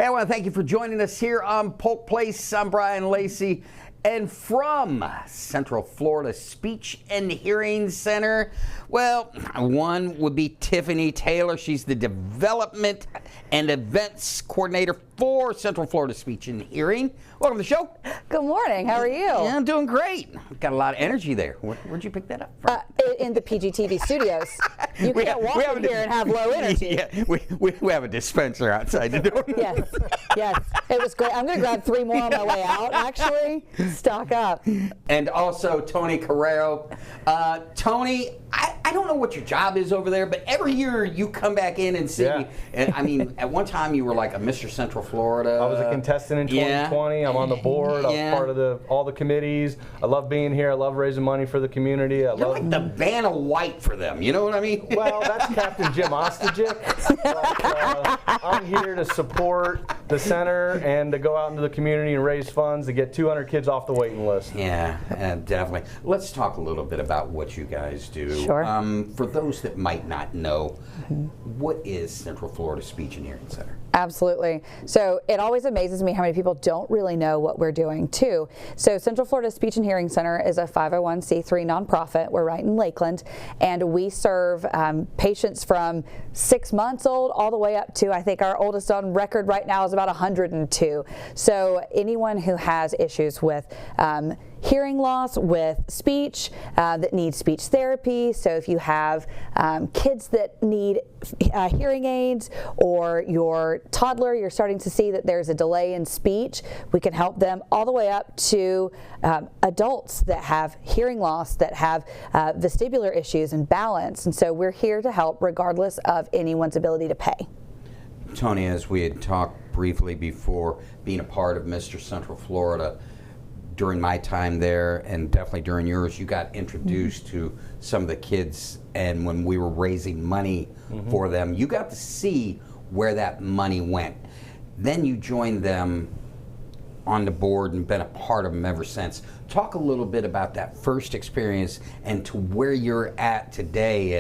Hey, I want to thank you for joining us here on Polk Place. I'm Brian Lacey. And from Central Florida Speech and Hearing Center, well, one would be Tiffany Taylor. She's the Development and Events Coordinator for Central Florida Speech and Hearing. Welcome to the show. Good morning. How are you? Yeah, I'm doing great. Got a lot of energy there. Where'd you pick that up from? In the PGTV studios. You can't walk in here and have low energy. Yeah, we have a dispenser outside the door. Yes. It was great. I'm going to grab 3 more on my way out, actually. Stock up. And also Tony Corrao. Tony, I don't know what your job is over there, but every year you come back in and see me. And I mean, at one time you were like a Mr. Central Florida. I was a contestant in 2020. I'm on the board. I'm part of all the committees. I love being here. I love raising money for the community. You're like the Vanna White for them. You know what I mean? Well, that's Captain Jim Ostajic. But, I'm here to support the center and to go out into the community and raise funds to get 200 kids off the waiting list. Yeah, definitely. Let's talk a little bit about what you guys do. Sure. For those that might not know, what is Central Florida Speech and Hearing Center? Absolutely. So it always amazes me how many people don't really know what we're doing too. So Central Florida Speech and Hearing Center is a 501c3 nonprofit. We're right in Lakeland, and we serve patients from 6 months old all the way up to, I think our oldest on record right now is about 102. So anyone who has issues with hearing loss, with speech, that need speech therapy. So if you have kids that need hearing aids, or your toddler, you're starting to see that there's a delay in speech, we can help them all the way up to adults that have hearing loss, that have vestibular issues and balance. And so we're here to help regardless of anyone's ability to pay. Tony, as we had talked briefly before, being a part of Mr. Central Florida, during my time there, and definitely during yours, you got introduced to some of the kids, and when we were raising money for them, you got to see where that money went. Then you joined them on the board and been a part of them ever since. Talk a little bit about that first experience and to where you're at today,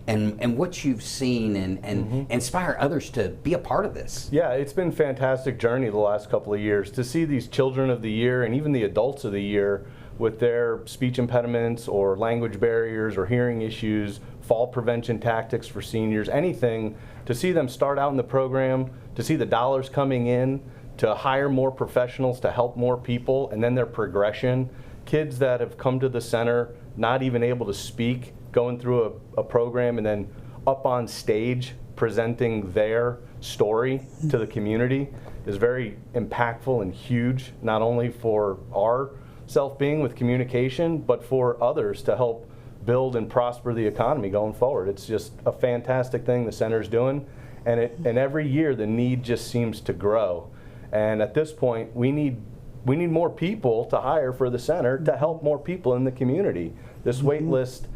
and what you've seen, and inspire others to be a part of this. Yeah, it's been a fantastic journey the last couple of years to see these children of the year and even the adults of the year with their speech impediments or language barriers or hearing issues, fall prevention tactics for seniors, anything, to see them start out in the program, to see the dollars coming in, to hire more professionals to help more people, and then their progression. Kids that have come to the center not even able to speak, going through a program and then up on stage presenting their story to the community is very impactful and huge, not only for our self-being with communication, but for others to help build and prosper the economy going forward. It's just a fantastic thing the center's doing, and every year the need just seems to grow. And at this point, we need more people to hire for the center to help more people in the community. This wait list,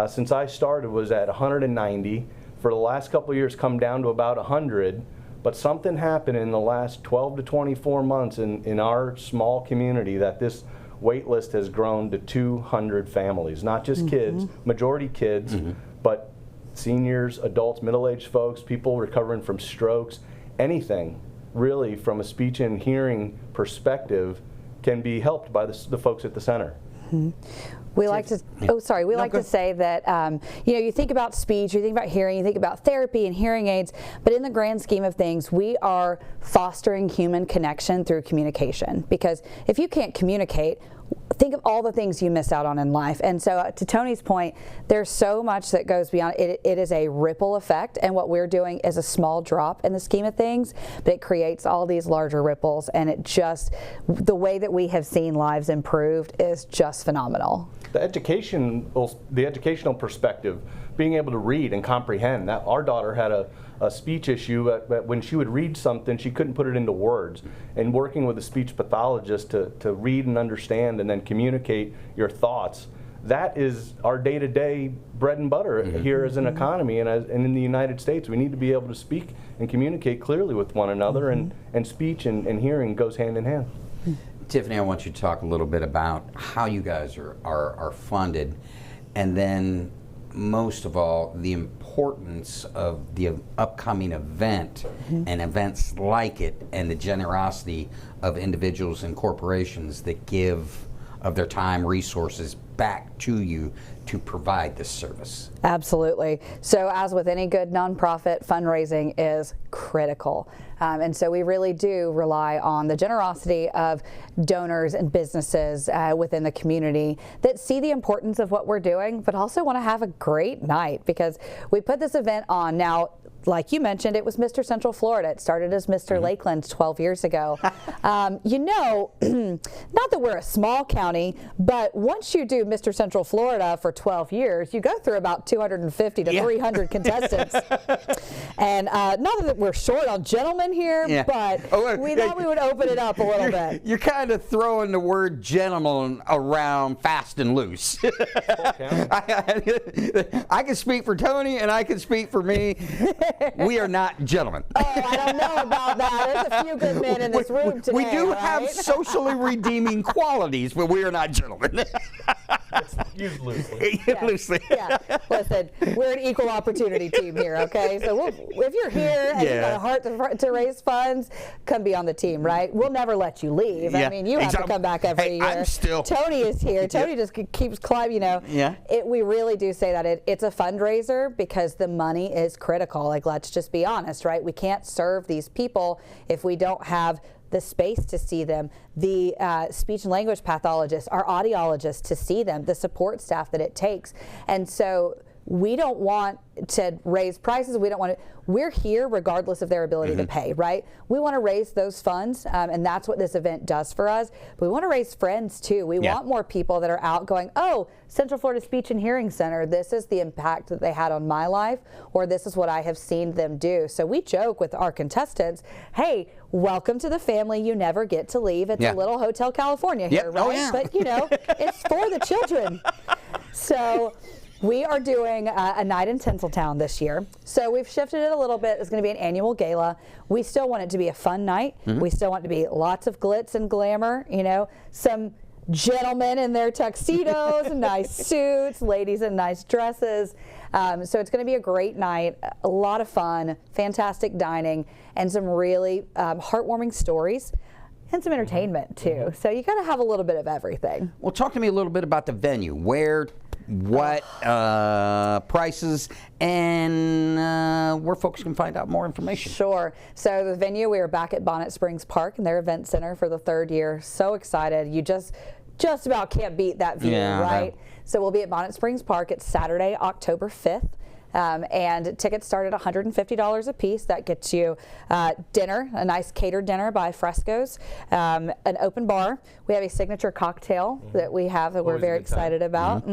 since I started, was at 190. For the last couple of years, come down to about 100. But something happened in the last 12 to 24 months in our small community that this wait list has grown to 200 families. Not just kids, majority kids, but seniors, adults, middle-aged folks, people recovering from strokes, anything really from a speech and hearing perspective can be helped by the folks at the center. We like to, to say that, you think about speech, you think about hearing, you think about therapy and hearing aids, but in the grand scheme of things, we are fostering human connection through communication. Because if you can't communicate, think of all the things you miss out on in life. And so to Tony's point, there's so much that goes beyond it. It is a ripple effect, and what we're doing is a small drop in the scheme of things, but it creates all these larger ripples, and it just, the way that we have seen lives improved is just phenomenal. The educational perspective, being able to read and comprehend. That our daughter had a speech issue, when she would read something, she couldn't put it into words. And working with a speech pathologist to read and understand and then communicate your thoughts, that is our day-to-day bread and butter here as an economy and in the United States. We need to be able to speak and communicate clearly with one another, and speech and hearing goes hand in hand. Tiffany, I want you to talk a little bit about how you guys are funded, and then most of all the importance of the upcoming event and events like it, and the generosity of individuals and corporations that give of their time, resources back to you to provide this service. Absolutely. So as with any good nonprofit, fundraising is critical. And so we really do rely on the generosity of donors and businesses within the community that see the importance of what we're doing, but also want to have a great night, because we put this event on. Now, like you mentioned, it was Mr. Central Florida. It started as Mr. Lakeland 12 years ago. You know, not that we're a small county, but once you do Mr. Central Florida for 12 years, you go through about 250 to 300 contestants. And not that we're short on gentlemen here, but we thought we would open it up a little bit. You're kind of throwing the word gentleman around fast and loose. I can speak for Tony, and I can speak for me. We are not gentlemen. Oh, I don't know about that. There's a few good men in this room today. We do right? have socially redeeming qualities, but we are not gentlemen. Used loosely. Loosely. Yeah. Listen, we're an equal opportunity team here, okay? So if you're here and you've got a heart to raise funds, come be on the team, right? We'll never let you leave. I mean, you have to come back every year. Tony is here. Tony just keeps climbing, you know. We really do say that it's a fundraiser because the money is critical. Like, let's just be honest, right? We can't serve these people if we don't have the space to see them, the speech and language pathologists, our audiologists to see them, the support staff that it takes. And so we don't want to raise prices. We don't want to. We're here regardless of their ability to pay, right? We want to raise those funds, and that's what this event does for us. But we want to raise friends too. We want more people that are out going, oh, Central Florida Speech and Hearing Center, this is the impact that they had on my life, or this is what I have seen them do. So we joke with our contestants, hey, welcome to the family you never get to leave. It's a little Hotel California here, right? But you know, it's for the children. So we are doing a night in Tinseltown this year. So we've shifted it a little bit. It's going to be an annual gala. We still want it to be a fun night. We still want it to be lots of glitz and glamour, you know, some gentlemen in their tuxedos and nice suits, ladies in nice dresses. So it's going to be a great night, a lot of fun, fantastic dining, and some really heartwarming stories. And some entertainment too. So you got to have a little bit of everything. Well, talk to me a little bit about the venue. Where, what prices, and where folks can find out more information. Sure. So the venue, we are back at Bonnet Springs Park in their event center for the 3rd year. So excited. You just about can't beat that view, right? So we'll be at Bonnet Springs Park. It's Saturday, October 5th. And tickets start at $150 a piece. That gets you dinner, a nice catered dinner by Fresco's, an open bar. We have a signature cocktail that we have that we're very excited about.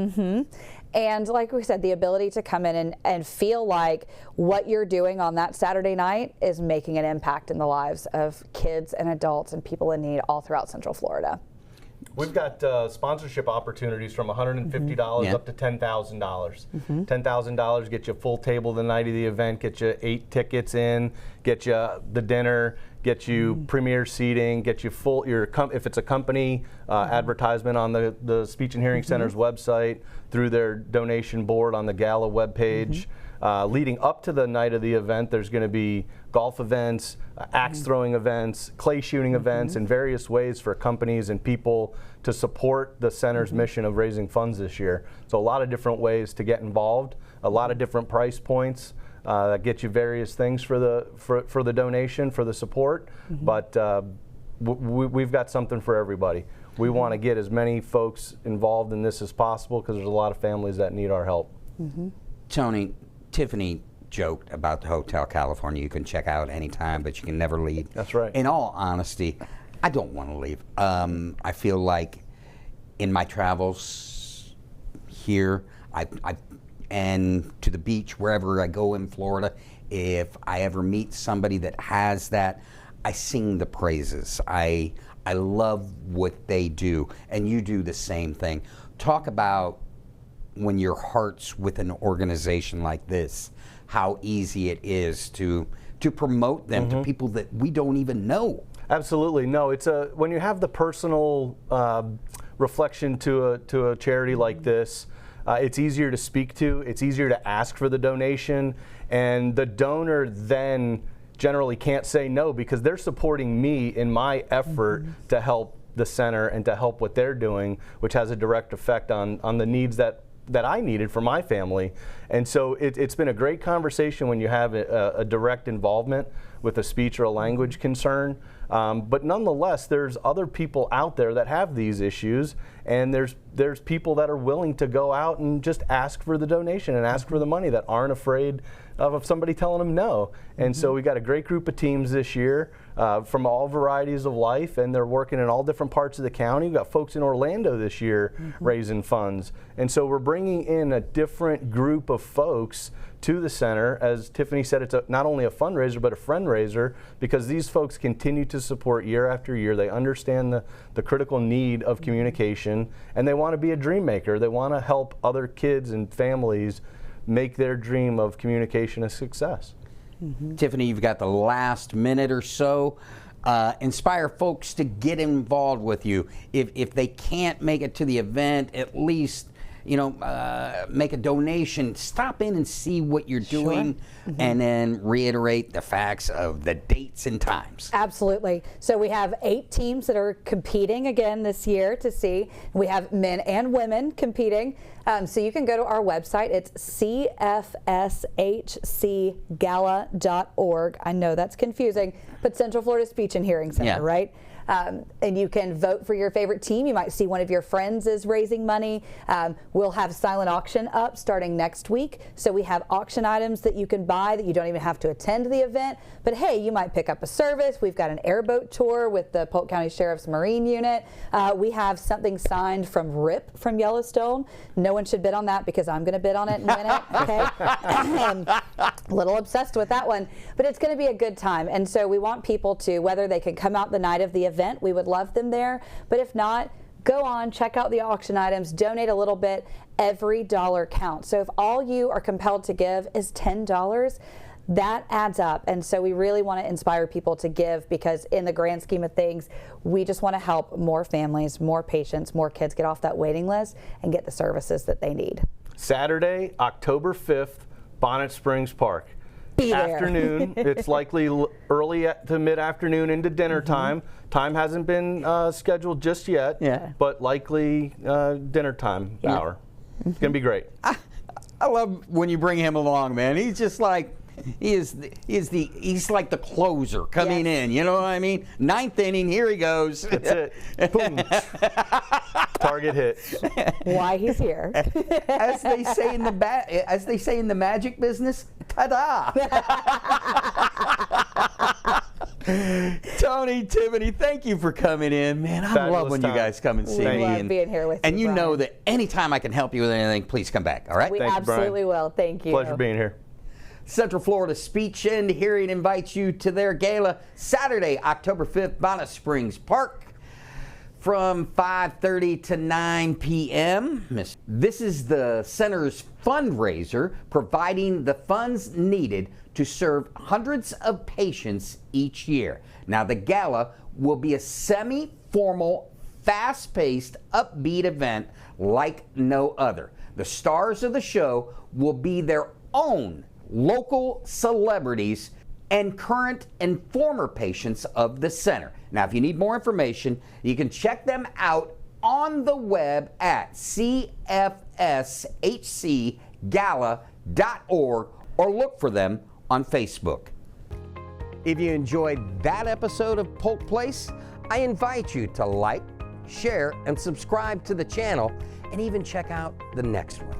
And like we said, the ability to come in and feel like what you're doing on that Saturday night is making an impact in the lives of kids and adults and people in need all throughout Central Florida. We've got sponsorship opportunities from $150 up to $10,000. $10,000 get you a full table the night of the event, get you 8 tickets in, get you the dinner, get you premier seating, get you full, if it's a company, advertisement on the Speech and Hearing Center's website, through their donation board on the Gala webpage. Leading up to the night of the event, there's going to be golf events, axe throwing events, clay shooting events, and various ways for companies and people to support the center's mission of raising funds this year. So a lot of different ways to get involved, a lot of different price points that get you various things for the donation, for the support. But we've got something for everybody. We want to get as many folks involved in this as possible because there's a lot of families that need our help. Tony, Tiffany joked about the Hotel California you can check out anytime, but you can never leave. That's right. In all honesty, I don't want to leave. I feel like in my travels here, and to the beach, wherever I go in Florida, if I ever meet somebody that has that, I sing the praises. I love what they do, and you do the same thing. Talk about when your heart's with an organization like this, how easy it is to promote them to people that we don't even know. Absolutely. No, it's when you have the personal reflection to a charity like this, it's easier to speak to, it's easier to ask for the donation, and the donor then generally can't say no because they're supporting me in my effort to help the center and to help what they're doing, which has a direct effect on the needs that I needed for my family. And so it's been a great conversation when you have a direct involvement with a speech or a language concern. But nonetheless, there's other people out there that have these issues, and there's people that are willing to go out and just ask for the donation and ask for the money, that aren't afraid of somebody telling them no. And so we got a great group of teams this year from all varieties of life, and they're working in all different parts of the county. We've got folks in Orlando this year raising funds. And so we're bringing in a different group of folks to the center. As Tiffany said, it's not only a fundraiser, but a friend raiser, because these folks continue to support year after year. They understand the critical need of communication, and they want to be a dream maker. They want to help other kids and families make their dream of communication a success. Tiffany, you've got the last minute or so. Inspire folks to get involved with you. If they can't make it to the event, at least make a donation. Stop in and see what you're doing, and then reiterate the facts of the dates and times. Absolutely. So we have 8 teams that are competing again this year to see. We have men and women competing. So you can go to our website. It's cfshcgala.org. I know that's confusing, but Central Florida Speech and Hearing Center, right? And you can vote for your favorite team. You might see one of your friends is raising money. We'll have silent auction up starting next week. So we have auction items that you can buy that you don't even have to attend the event. But hey, you might pick up a service. We've got an airboat tour with the Polk County Sheriff's Marine Unit. We have something signed from Rip from Yellowstone. No one should bid on that because I'm going to bid on it and win it. Okay, a little obsessed with that one, but it's going to be a good time. And so we want people to, whether they can come out the night of the event, we would love them there. But if not, go on, check out the auction items, donate a little bit. Every dollar counts. So if all you are compelled to give is $10, that adds up. And so we really want to inspire people to give, because in the grand scheme of things, we just want to help more families, more patients, more kids get off that waiting list and get the services that they need. Saturday, October 5th, Bonnet Springs Park. Be there. Afternoon. It's likely early to mid-afternoon into dinner time. Time hasn't been scheduled just yet, but likely dinner time hour. It's going to be great. I love when you bring him along, man. He's just like, he's like the closer coming in. You know what I mean? 9th inning, here he goes. That's it. Boom. Target hit. Why he's here. As they say in the magic business, ta-da! Tony, Tiffany, thank you for coming in, man. I love when you guys come and see me. We love being here with you. And you Brian. know that anytime I can help you with anything, please come back. All right? We Thank you, Brian. absolutely will. Thank you. Pleasure being here. Central Florida Speech and Hearing invites you to their gala Saturday, October 5th, Bonnet Springs Park, from 5:30 to 9 p.m. This is the center's fundraiser, providing the funds needed to serve hundreds of patients each year. Now, the gala will be a semi-formal, fast-paced, upbeat event like no other. The stars of the show will be their own local celebrities and current and former patients of the center. Now, if you need more information, you can check them out on the web at cfshcgala.org or look for them on Facebook. If you enjoyed that episode of Polk Place, I invite you to like, share, and subscribe to the channel, and even check out the next one.